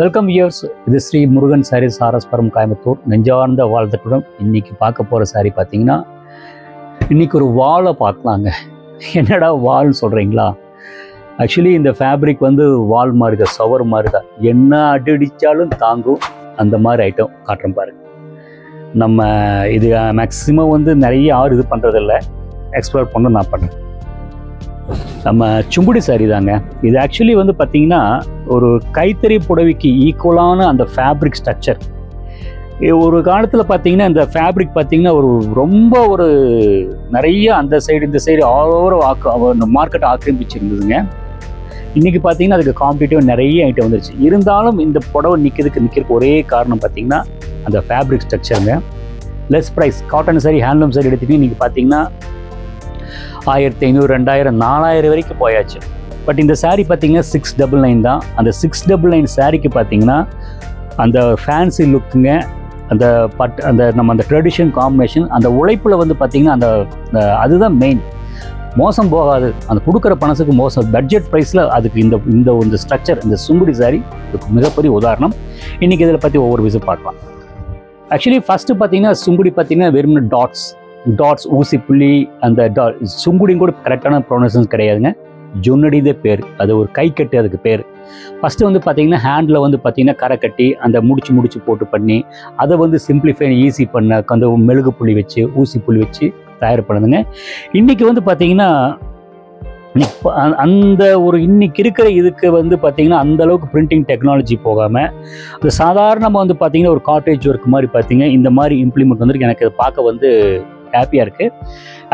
Welcome viewers. இது ஸ்ரீ முருகன் சாரீஸ் ஆர்எஸ்புரம் கோயம்புத்தூர். நெஞ்சார்ந்த வாழ்த்துடன் இன்னைக்கு பார்க்க போகிற சாரீ பார்த்தீங்கன்னா, இன்னைக்கு ஒரு வாழை பார்க்கலாங்க. என்னடா வால்னு சொல்கிறீங்களா? ஆக்சுவலி இந்த ஃபேப்ரிக் வந்து வால் மாதிரி தான், சவர் மாதிரி தான். என்ன அடிச்சாலும் தாங்கும், அந்த மாதிரி ஐட்டம் காட்டுறேன் பாருங்க. நம்ம இது மேக்ஸிமம் வந்து நிறைய யாரும் இது பண்ணுறதில்ல, எக்ஸ்ப்ளோர் பண்ண நான் பண்ணுறேன். நம்ம சுங்குடி சாரி தாங்க இது. ஆக்சுவலி வந்து பார்த்தீங்கன்னா ஒரு கைத்தறி புடவைக்கு ஈக்குவலான அந்த ஃபேப்ரிக் ஸ்ட்ரக்சர். ஒரு காலத்தில் பார்த்தீங்கன்னா இந்த ஃபேப்ரிக் பார்த்தீங்கன்னா ரொம்ப நிறைய அந்த சைடு இந்த சைடு ஆல் ஓவர் மார்க்கெட் ஆக்கிரமிச்சிருந்ததுங்க. இன்றைக்கி பார்த்தீங்கன்னா அதுக்கு காம்படிட்டிவ் நிறைய ஐட்டம் வந்துருச்சு. இருந்தாலும் இந்த புடவை நிற்கிறதுக்கு ஒரே காரணம் பார்த்தீங்கன்னா அந்த ஃபேப்ரிக் ஸ்ட்ரக்சருங்க. Less price. Cotton sari, handloom sari எடுத்துகிட்டு நீங்கள் பார்த்தீங்கன்னா 1500, 2000, 4000 வரைக்கும் போயாச்சு. பட் இந்த சாரீ பார்த்தீங்கன்னா 699 தான். அந்த 699 சாரீக்கு பார்த்தீங்கன்னா அந்த ஃபேன்சி லுக்குங்க, அந்த ட்ரெடிஷன் காம்பினேஷன், அந்த உழைப்பில் வந்து பார்த்தீங்கன்னா அதுதான் மெயின். மோசம் போகாது. அந்த கொடுக்குற பணத்துக்கு மோசம். பட்ஜெட் ப்ரைஸில் அதுக்கு இந்த ஸ்ட்ரக்சர், இந்த சுங்குடி சாரீ இதுக்கு மிகப்பெரிய உதாரணம். இன்றைக்கி இதில் பற்றி ஒவ்வொரு விஷயம் பார்க்கலாம். ஆக்சுவலி ஃபஸ்ட்டு பார்த்தீங்கன்னா சுங்குடி பார்த்தீங்கன்னா வெறும் டாட்ஸ் ஊசி புள்ளி. அந்த சுங்குடியும் கூட கரெக்டான ப்ரொனன்சன்ஸ் கிடையாதுங்க. ஜொன்னடிதே பேர். அது ஒரு கை கட்டு, அதுக்கு பேர். ஃபஸ்ட்டு வந்து பார்த்தீங்கன்னா ஹேண்டில் வந்து பார்த்தீங்கன்னா கரை கட்டி அந்த முடிச்சு போட்டு பண்ணி அதை வந்து சிம்பிளிஃபை ஈஸி பண்ண அந்த மெழுகு புள்ளி வச்சு ஊசி புள்ளி வச்சு தயார் பண்ணுதுங்க. இன்றைக்கி வந்து பார்த்தீங்கன்னா அந்த இன்னைக்கு இருக்கிற இதுக்கு வந்து பார்த்தீங்கன்னா அந்தளவுக்கு பிரிண்டிங் டெக்னாலஜி போகாமல் அது சாதாரணமாக வந்து பார்த்தீங்கன்னா ஒரு காட்டேஜ் ஒர்க் மாதிரி பார்த்தீங்கன்னா இந்த மாதிரி இம்ப்ளிமெண்ட் வந்துருக்கு. எனக்கு அதை பார்க்க வந்து ஹாப்பியாக இருக்குது.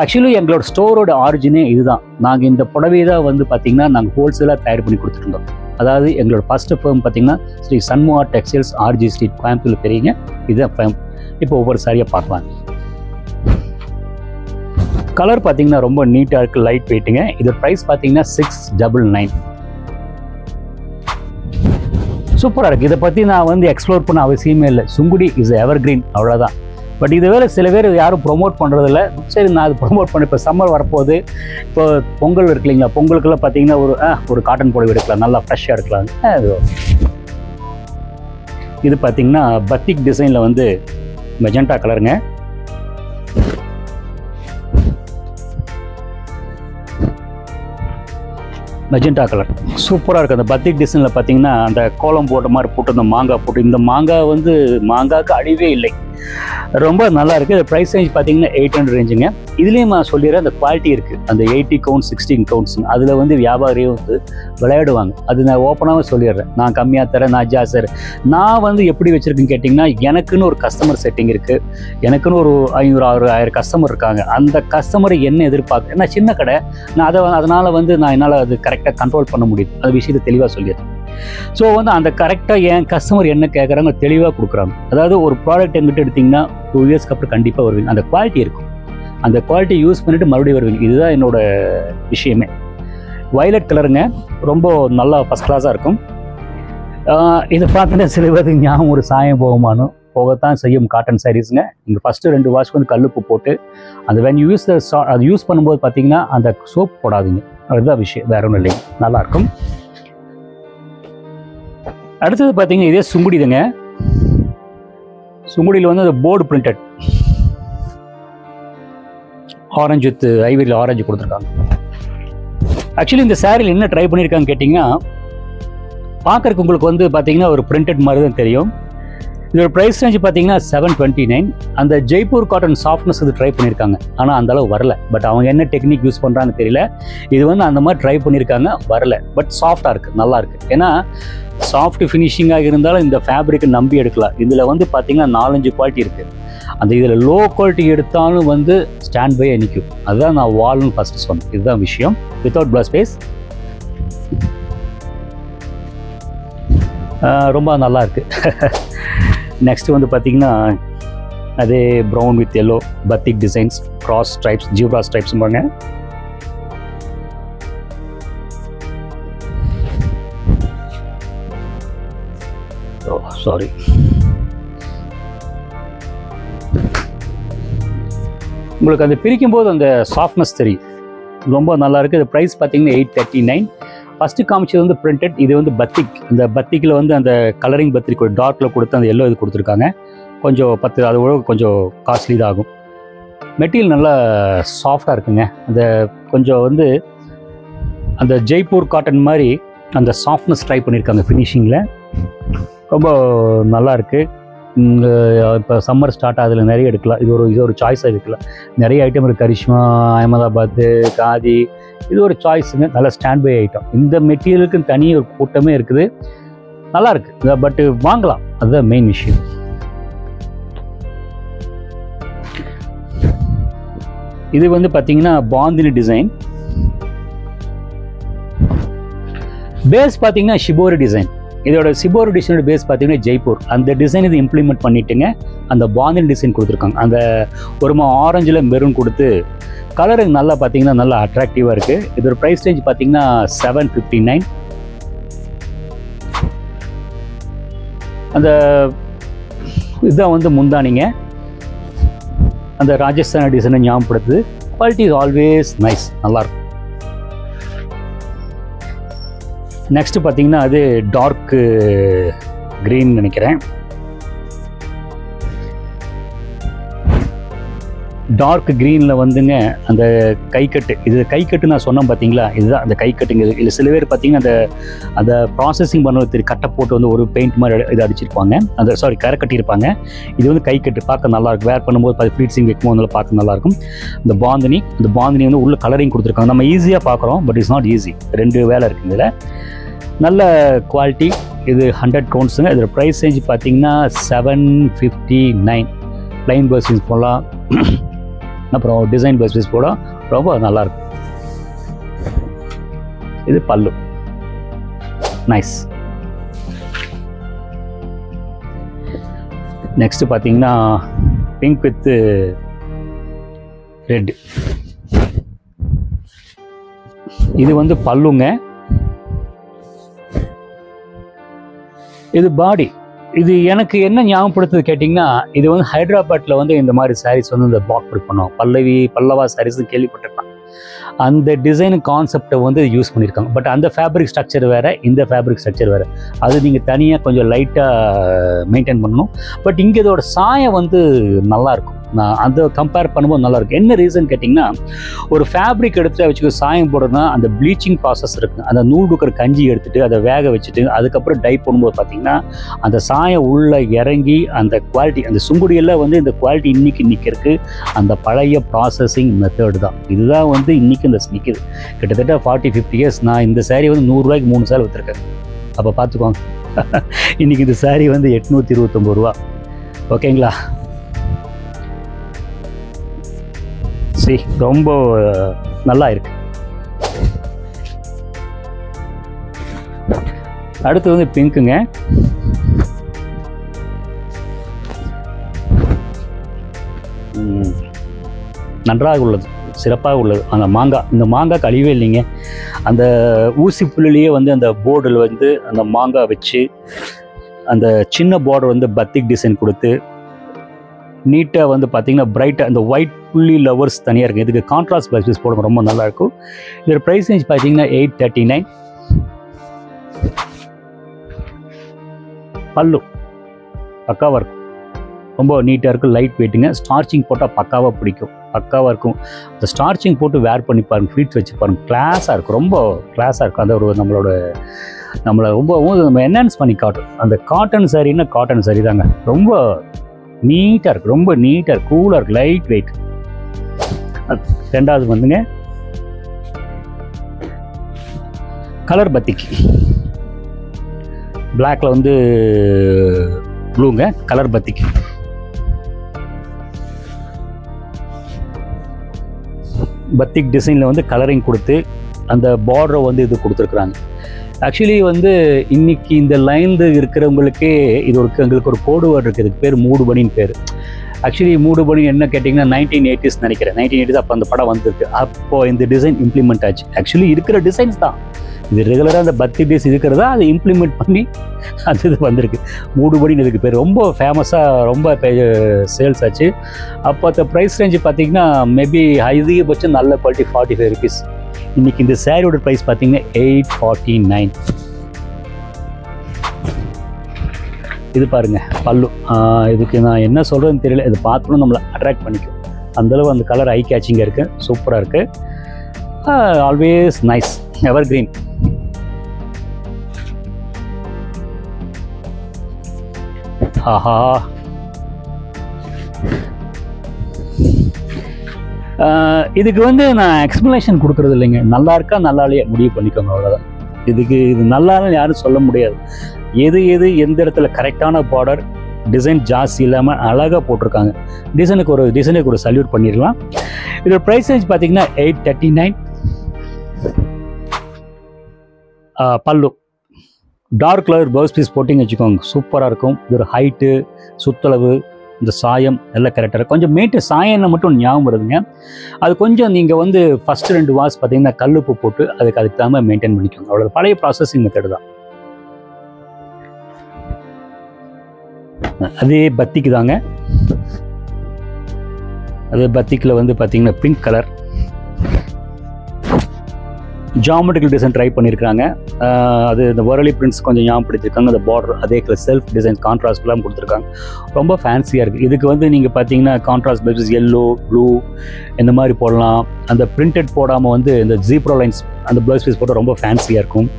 ஆக்சுவலி எங்களோட ஸ்டோரோட ஆரிஜினே இதுதான். நாங்கள் இந்த புடவையை தான் வந்து பார்த்திங்கன்னா நாங்கள் ஹோல்சேலாக தயார் பண்ணி கொடுத்துருந்தோம். அதாவது எங்களோட ஃபஸ்ட்டு ஃபேம் பார்த்திங்கன்னா ஸ்ரீ சண்முகா டெக்ஸ்டைல்ஸ், RG ஸ்ட்ரீட், கோயம்புத்தூர் பெரியங்க. இதுதான் ஃபேம். இப்போ ஒவ்வொரு சாரியாக பார்க்கலாம். கலர் பார்த்தீங்கன்னா ரொம்ப நீட்டாக இருக்குது, லைட் வெயிட்டுங்க. இது ப்ரைஸ் பார்த்தீங்கன்னா 699. சூப்பராக இருக்குது. இதை பற்றி நான் வந்து எக்ஸ்ப்ளோர் பண்ண அவசியமே இல்லை. சுங்குடி இஸ் எவர் கிரீன், அவ்வளோதான். பட் இது வேறு சில பேர் யாரும் ப்ரொமோட் பண்ணுறதில்ல. சரி, நான் அது ப்ரொமோட் பண்ணேன். இப்போ சம்மர் வரப்போகுது. இப்போ பொங்கல் இருக்கு இல்லைங்களா? பொங்கலுக்கெல்லாம் பார்த்தீங்கன்னா ஒரு காட்டன் புடவை எடுக்கலாம், நல்லா ஃப்ரெஷ்ஷாக எடுக்கலாம். இது பார்த்தீங்கன்னா பத்திக் டிசைனில் வந்து மெஜெண்டா கலருங்க. மெஜெண்டா கலர் சூப்பராக இருக்குது. அந்த பத்திக் டிசைனில் பார்த்தீங்கன்னா அந்த கோலம் போட்ட மாதிரி போட்டு அந்த மாங்காய் போட்டு, இந்த மாங்காய் வந்து மாங்காய்க்கு அழிவே இல்லை, ரொம்ப நல்லா இருக்குது. அது ப்ரைஸ் ரேஞ்ச் பார்த்தீங்கன்னா 800 ரேஞ்சுங்க. இதுலேயும் நான் சொல்லிடுறேன், அந்த குவாலிட்டி இருக்குது. அந்த 80 கவுண்ட்ஸ் 16 கவுண்ட்ஸ் அதில் வந்து வியாபாரியும் வந்து விளையாடுவாங்க. அது நான் ஓப்பனாகவே சொல்லிடுறேன். நான் கம்மியாக தரேன், நான் ஜாஸ்தி. நான் வந்து எப்படி வச்சுருக்குன்னு கேட்டிங்கன்னா, எனக்குன்னு ஒரு கஸ்டமர் செட்டிங் இருக்குது. எனக்குன்னு ஒரு 500, 1000 கஸ்டமர் இருக்காங்க. அந்த கஸ்டமரை என்ன எதிர்பார்க்க, ஏன்னா சின்ன கடை, நான் அதனால் வந்து என்னால் அது கரெக்டாக கண்ட்ரோல் பண்ண முடியுது. அந்த விஷயத்தை தெளிவாக சொல்லிடுறேன். ஸோ வந்து அந்த கரெக்டாக என் கஸ்டமர் என்ன கேட்குறாங்க தெளிவாக கொடுக்குறாங்க. அதாவது ஒரு ப்ராடக்ட் எங்கிட்ட எடுத்திங்கன்னா 2 இயர்ஸ்க்கு அப்புறம் கண்டிப்பாக வருவீங்க. அந்த குவாலிட்டி இருக்கும். அந்த குவாலிட்டி யூஸ் பண்ணிவிட்டு மறுபடியும் வருவீங்க. இதுதான் என்னோட விஷயமே. வயலட் கலருங்க, ரொம்ப நல்லா ஃபஸ்ட் கிளாஸாக இருக்கும். இதை பார்த்தீங்கன்னா சில பேருக்கு ஞாபகம் ஒரு சாயம் போகுமானோ, போகத்தான் செய்யும் காட்டன் சாரீஸுங்க. இங்கே ஃபஸ்ட்டு 2 வாஷ்க்கு வந்து கல்லுப்பு போட்டு அந்த வென் அது யூஸ் பண்ணும்போது பார்த்தீங்கன்னா அந்த சோப் போடாதீங்க. அதுதான் விஷயம், வேற ஒன்றும் இல்லைங்க. நல்லாயிருக்கும். அடுத்தது பார்த்தீங்கன்னா இதே சுங்குடிதுங்க. சுங்குடியில் வந்து அந்த போர்டு பிரிண்டட் ஆரஞ்சு வித் ஐவரியில் ஆரஞ்சு கொடுத்துருக்காங்க. ஆக்சுவலி இந்த சாரியில் என்ன ட்ரை பண்ணியிருக்காங்க கேட்டிங்கன்னா, பார்க்குறக்கு உங்களுக்கு வந்து பார்த்தீங்கன்னா ஒரு பிரிண்டட் மாதிரி தான் தெரியும். இதோட ப்ரைஸ் ரேஞ்ச் பார்த்தீங்கன்னா 729. அந்த ஜெய்ப்பூர் காட்டன் சாஃப்ட்னஸ் இது ட்ரை பண்ணியிருக்காங்க. ஆனால் அந்தளவு வரல. பட் அவங்க என்ன டெக்னிக் யூஸ் பண்ணுறாங்க தெரியல. இது வந்து அந்த மாதிரி ட்ரை பண்ணியிருக்காங்க, வரல. பட் சாஃப்டாக இருக்குது, நல்லா இருக்குது. ஏன்னா சாஃப்ட் ஃபினிஷிங்காக இருந்தாலும் இந்த ஃபேப்ரிக்கை நம்பி எடுக்கலாம். இதில் வந்து பார்த்தீங்கன்னா 4-5 குவாலிட்டி இருக்குது. அந்த இதில் லோ குவாலிட்டி எடுத்தாலும் வந்து ஸ்டாண்ட் பை நிற்கும். அதுதான் நான் வால்னு ஃபஸ்ட்டு சொன்னேன். இதுதான் விஷயம். வித்தவுட் ப்ளஸ் ஸ்பேஸ் ரொம்ப நல்லா இருக்குது. நெக்ஸ்ட் வந்து பார்த்தீங்கன்னா அதே brown with yellow batik designs, cross stripes, zebra stripes பாருங்க. சாரி, உங்களுக்கு அந்த பிரிக்கும் போது அந்த சாஃப்ட்னஸ் தெரியும். ரொம்ப நல்லா இருக்குது. ப்ரைஸ் பார்த்தீங்கன்னா 839. ஃபஸ்ட்டு காமிச்சது வந்து பிரிண்டட், இது வந்து பத்திக். இந்த பத்திக்கில் வந்து அந்த கலரிங் பத்திக் டார்க்கில் கொடுத்து அந்த எல்லோ இது கொடுத்துருக்காங்க. கொஞ்சம் 10 அதோட கொஞ்சம் காஸ்ட்லி தான் ஆகும். மெட்டீரியல் நல்லா சாஃப்டாக இருக்குங்க. அந்த கொஞ்சம் வந்து அந்த ஜெய்ப்பூர் காட்டன் மாதிரி அந்த சாஃப்ட்னஸ் ட்ரை பண்ணியிருக்காங்க ஃபினிஷிங்கில். ரொம்ப நல்லா இருக்குது. இப்போ சம்மர் ஸ்டார்ட் ஆகுதுல நிறைய எடுக்கலாம். இது ஒரு சாய்ஸாக இருக்கலாம். நிறைய ஐட்டம் இருக்குது. கரிஷ்மா, அகமதாபாத், காதி, இது ஒரு சாய்ஸுங்க. நல்ல ஸ்டாண்ட் பை ஐட்டம். இந்த மெட்டீரியலுக்கு தனி ஒரு கூட்டமே இருக்குது. நல்லா இருக்குது. பட்டு வாங்கலாம், அதுதான் மெயின் விஷயம். இது வந்து பார்த்தீங்கன்னா பாந்தினி டிசைன். பேஸ் பார்த்தீங்கன்னா ஷிபோரி டிசைன். இதோட ஷிபோரி டிசைனோட பேஸ் பார்த்தீங்கன்னா ஜெய்ப்பூர். அந்த டிசைன் இது இம்ப்ளிமெண்ட் பண்ணிட்டுங்க அந்த பாந்தினி டிசைன் கொடுத்துருக்காங்க. அந்த ஒரு ஆரஞ்சில் மெரூன் கொடுத்து கலரு நல்லா பார்த்தீங்கன்னா நல்லா அட்ராக்டிவாக இருக்குது. இதோட ப்ரைஸ் ரேஞ்ச் பார்த்தீங்கன்னா 759. அந்த இதுதான் வந்து முந்தானிங்க. அந்த ராஜஸ்தான டிசைனை ஞாபகப்படுத்துது. குவாலிட்டி இஸ் ஆல்வேஸ் நைஸ், நல்லாயிருக்கும். நெக்ஸ்ட் பார்த்தீங்கன்னா அது டார்க் க்ரீன் நினைக்கிறேன். டார்க் க்ரீனில் வந்துங்க அந்த கைக்கட்டு, இது கைக்கட்டு நான் சொன்னேன் பார்த்தீங்களா, இதுதான் அந்த கைக்கட்டுங்க. இல்லை சில பேர் பார்த்தீங்கன்னா அந்த ப்ராசஸிங் பண்ணுறது கட்டை போட்டு வந்து ஒரு பெயிண்ட் மாதிரி இது அடிச்சிருப்பாங்க, அந்த கரை கட்டியிருப்பாங்க. இது வந்து கைக்கட்டு பார்க்க நல்லாயிருக்கும். வேர் பண்ணும்போது ஃப்ளீட்ஸிங் வைக்கும்போது அதில் பார்க்க நல்லாயிருக்கும். இந்த பாந்தினி வந்து உள்ள கலரிங் கொடுத்துருக்காங்க. நம்ம ஈஸியாக பார்க்குறோம், பட் இட்ஸ் நாட் ஈஸி. 2 வேலை இருக்குது இதில். நல்ல குவாலிட்டி. இது 100 கவுண்ட்ஸுங்க. இதோட ப்ரைஸ் ரேஞ்ச் பார்த்தீங்கன்னா 759. ப்ளைன் பர்ஸ் போடலாம், அப்புறம் டிசைன் பர்ஸ் போடலாம். ரொம்ப நல்லாயிருக்கும். இது பல்லு, நைஸ். நெக்ஸ்ட் பார்த்தீங்கன்னா பிங்க் வித் ரெட். இது வந்து பல்லுங்க. இது பாடி. இது எனக்கு என்ன ஞாபகப்படுத்துது கேட்டிங்கன்னா, இது வந்து ஹைதராபாத்தில் வந்து இந்த மாதிரி சாரீஸ் வந்து இந்த பிளாக் பிரிண்ட் பண்ணுவோம். பல்லவா சாரீஸ் கேள்விப்பட்டிருக்கேன். அந்த டிசைன் கான்செப்டை வந்து யூஸ் பண்ணியிருக்காங்க. பட் அந்த ஃபேப்ரிக் ஸ்ட்ரக்சர் வேறு, இந்த ஃபேப்ரிக் ஸ்ட்ரக்சர் வேறு. அது நீங்கள் தனியாக கொஞ்சம் லைட்டாக மெயின்டைன் பண்ணணும். பட் இங்கே இதோட சாயம் வந்து நல்லாயிருக்கும். நான் அந்த கம்பேர் பண்ணும்போது நல்லாயிருக்கும். என்ன ரீசன் கேட்டிங்கன்னா, ஒரு ஃபேப்ரிக் எடுத்துகிட்டு வச்சுக்க சாயம் போடணும்னா அந்த ப்ளீச்சிங் ப்ராசஸ் இருக்குது. அந்த நூல் கொடுக்குற கஞ்சி எடுத்துகிட்டு அதை வேக வச்சுட்டு அதுக்கப்புறம் டை பண்ணும்போது பார்த்திங்கன்னா அந்த சாயம் உள்ளே இறங்கி அந்த குவாலிட்டி, அந்த சுங்குடியெல்லாம் வந்து இந்த குவாலிட்டி இன்றைக்கி நிற்கிறதுக்கு அந்த பழைய ப்ராசஸிங் மெத்தடு தான். இதுதான் வந்து இன்றைக்கி இந்த நிற்கிது. கிட்டத்தட்ட 40-50 இயர்ஸ். நான் இந்த சாரீ வந்து 100 ரூபாய்க்கு 3 சாரி விற்றுருக்கேன். அப்போ பார்த்துக்கோங்க. இன்றைக்கி இந்த சாரீ வந்து 829 ரூபா. ஓகேங்களா? சரி, ரொம்ப நல்லா இருக்கு. அடுத்து வந்து பிங்க்குங்க. நன்றாக உள்ளது, சிறப்பாக உள்ளது. அந்த மாங்காய், இந்த மாங்காய் கழிவே இல்லைங்க. அந்த ஊசி புள்ளிலேயே வந்து அந்த போர்டில் வந்து அந்த மாங்காய் வச்சு அந்த சின்ன பார்டர் வந்து பத்திக் டிசைன் கொடுத்து நீட்டாக வந்து பார்த்தீங்கன்னா பிரைட்டாக அந்த ஒயிட் புள்ளி லவர்ஸ் தனியாக இருக்குது. இதுக்கு கான்ட்ராஸ்ட் ப்ளஸ் போடுங்க, ரொம்ப நல்லாயிருக்கும். இதோட ப்ரைஸ் ரேஞ்ச் பார்த்தீங்கன்னா 839. பல்லு பக்காவாக இருக்கும், ரொம்ப நீட்டாக இருக்கும், லைட் வெயிட்டுங்க. ஸ்டார்ச்சிங் போட்டால் பக்காவாக பிடிக்கும், பக்காவாக இருக்கும். அந்த ஸ்டார்ச்சிங் போட்டு வேர் பண்ணி பாருங்கள், ஃப்ளீட்ஸ் வச்சு பாருங்கள், கிளாஸாக இருக்கும், ரொம்ப கிளாஸாக இருக்கும். அந்த ஒரு நம்மளை ரொம்ப நம்ம என்ஹான்ஸ் பண்ணி காட்டும். அந்த காட்டன் சாரீன்னா காட்டன் சாரீ தாங்க. ரொம்ப நீட்டாக இருக்குது, ரொம்ப நீட்டாக இருக்குது, கூலாக இருக்குது, லைட் வெயிட். ரெண்டாவது வந்துங்க கலர் பத்திக்கு. பிளாக்ல வந்து ப்ளூங்க, கலர் பத்திக்கு. பத்திக் டிசைனில் வந்து கலரிங் கொடுத்து அந்த பார்டரை வந்து இது கொடுத்துருக்குறாங்க. ஆக்சுவலி வந்து இன்னைக்கு இந்த லைனில் இருக்கிறவங்களுக்கே இது எங்களுக்கு ஒரு கோடு வேர்டு இருக்குது. இதுக்கு பேர் மூடுபனின்னு பேர். ஆக்சுவலி மூடுபனி என்ன கேட்டிங்கன்னா 1980s நினைக்கிறேன். 1980s அப்போ அந்த படம் வந்திருக்கு. அப்போது இந்த டிசைன் இம்ப்ளிமெண்ட் ஆச்சு. ஆக்சுவலி இருக்கிற டிசைன்ஸ் தான் இது, ரெகுலராக அந்த பத்தி டேஸ் இருக்கிறதா அதை இம்ப்ளிமெண்ட் பண்ணி அது இது வந்திருக்கு. மூடுபடின்னு இதுக்கு பேர். ரொம்ப ஃபேமஸாக, ரொம்ப சேல்ஸ் ஆச்சு. அப்போ அந்த ப்ரைஸ் ரேஞ்சு பார்த்திங்கன்னா மேபி அதிகபட்சம் நல்ல குவாலிட்டி 45 rupees, இன்றைக்கி இந்த சாரியோட ப்ரைஸ் பார்த்தீங்கன்னா 849. இது பாருங்கள் பல்லு. இதுக்கு நான் என்ன சொல்கிறதுன்னு தெரியல, இது பார்த்தோன்னு நம்மளை அட்ராக்ட் பண்ணிக்கும். அந்தளவு அந்த கலர் ஐ கேச்சிங்காக இருக்குது, சூப்பராக இருக்குது. Always nice, evergreen. ஆஹா, இதுக்கு வந்து நான் எக்ஸ்ப்ளனேஷன் கொடுக்குறது இல்லைங்க. நல்லா இருக்கா நல்லா இல்லையா முடிவு பண்ணிக்கோங்க, அவ்வளோதான். இதுக்கு இது நல்லான்னு யாரும் சொல்ல முடியாது. எது எந்த இடத்துல கரெக்டான பார்டர், டிசைன் ஜாஸ்தி இல்லாமல் அழகாக போட்டிருக்காங்க. டிசைனுக்கு ஒரு சல்யூட் பண்ணிடலாம். இதோட ப்ரைஸ் ரேஞ்ச் பார்த்தீங்கன்னா 839. பல்லு டார்க் கலர் ப்ளவுஸ் பீஸ் போட்டிங்க வச்சுக்கோங்க, சூப்பராக இருக்கும். இதோட ஹைட்டு, சுத்தளவு, இந்த சாயம் எல்லாம் கரெக்டாக. கொஞ்சம் மேட்டு சாயம்னு மட்டும் ஞாபகம் வருதுங்க. அது கொஞ்சம் நீங்கள் வந்து ஃபஸ்ட்டு 2 வாஷ் பார்த்தீங்கன்னா கல்லுப்பு போட்டு அதுக்கு தகுந்த மெயின்டைன் பண்ணிக்கோங்க. அவ்வளோ பழைய ப்ராசஸிங் மெத்தட் தான். அதே பத்திக்கு தாங்க. அதே பத்திக்கில் வந்து பார்த்தீங்கன்னா pink colour geometrical design try பண்ணியிருக்காங்க. அது இந்த வரலி பிரிண்ட்ஸ் கொஞ்சம் ஞாபகப்படுத்திருக்காங்க. அந்த பார்டர் அதே கலர் செல்ஃப் டிசைன்ஸ் கான்ட்ராஸ்ட்லாம் கொடுத்துருக்காங்க. ரொம்ப ஃபேன்சியாக இருக்குது. இதுக்கு வந்து நீங்கள் பார்த்தீங்கன்னா கான்ட்ராஸ்ட் பேசிஸ் எல்லோ, ப்ளூ இந்த மாதிரி போடலாம். அந்த பிரிண்டட் போடாமல் வந்து இந்த ஜீப்ரோ லைன்ஸ் அந்த ப்ளவுஸ் பீஸ் போட்டால் ரொம்ப ஃபேன்சியாக இருக்கும்.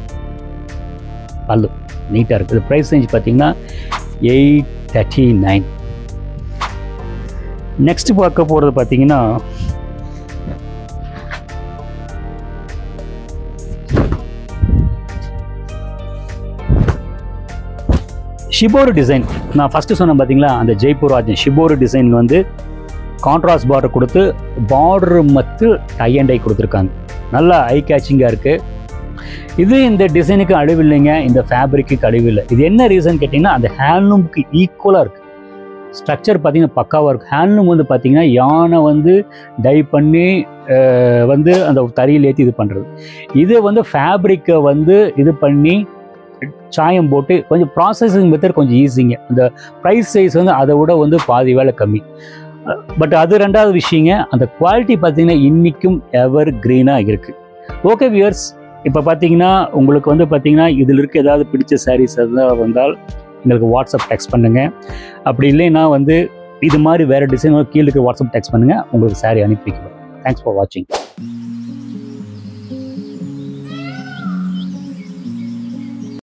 பல்லு நீட்டாக இருக்குது. இது ப்ரைஸ் ரேஞ்ச் பார்த்தீங்கன்னா 839. நெக்ஸ்ட் பார்க்க போகிறது பார்த்தீங்கன்னா ஷிபோரு டிசைன். நான் ஃபஸ்ட்டு சொன்னேன் பார்த்தீங்களா, அந்த ஜெய்ப்பூர் ராஜன் ஷிபோரு டிசைன் வந்து கான்ட்ராஸ்ட் பார்டர் கொடுத்து பார்டர் மத்து டை அண்ட் டை கொடுத்துருக்காங்க. நல்லா ஐ கேச்சிங்காக இருக்குது. இது இந்த டிசைனுக்கு அழிவில்லைங்க, இந்த ஃபேப்ரிக்கு அழிவில்லை. இது என்ன ரீசன் கேட்டிங்கன்னா, அந்த ஹேண்ட்லூமுக்கு ஈக்குவலாக இருக்குது. ஸ்ட்ரக்சர் பார்த்தீங்கன்னா பக்காவாக இருக்குது. ஹேண்ட்லூம் வந்து பார்த்தீங்கன்னா யானை வந்து டை பண்ணி வந்து அந்த தறியில் ஏற்றி இது பண்ணுறது. இது வந்து ஃபேப்ரிக்கை வந்து இது பண்ணி சாயம் போட்டு கொஞ்சம் ப்ராசஸிங் மெத்தட் கொஞ்சம் ஈஸிங்க. அந்த ப்ரைஸ் சைஸ் வந்து அதை விட வந்து பாதி வேலை கம்மி. பட் அது ரெண்டாவது விஷயங்க. அந்த குவாலிட்டி பார்த்தீங்கன்னா இன்றைக்கும் எவர் க்ரீனாக இருக்குது. ஓகே வியூவர்ஸ், இப்போ பார்த்தீங்கன்னா உங்களுக்கு வந்து பார்த்தீங்கன்னா இதில் இருக்க ஏதாவது பிடிச்ச சாரீஸ் எதாவது வந்தால் எங்களுக்கு வாட்ஸ்அப் டெக்ஸ்ட் பண்ணுங்கள். அப்படி இல்லைன்னா வந்து இது மாதிரி வேறு டிசைன் கீழே இருக்க வாட்ஸ்அப் டெக்ஸ்ட் பண்ணுங்கள், உங்களுக்கு சாரீ அனுப்பி வைக்கிறோம். தேங்க்ஸ் ஃபார் வாட்சிங்.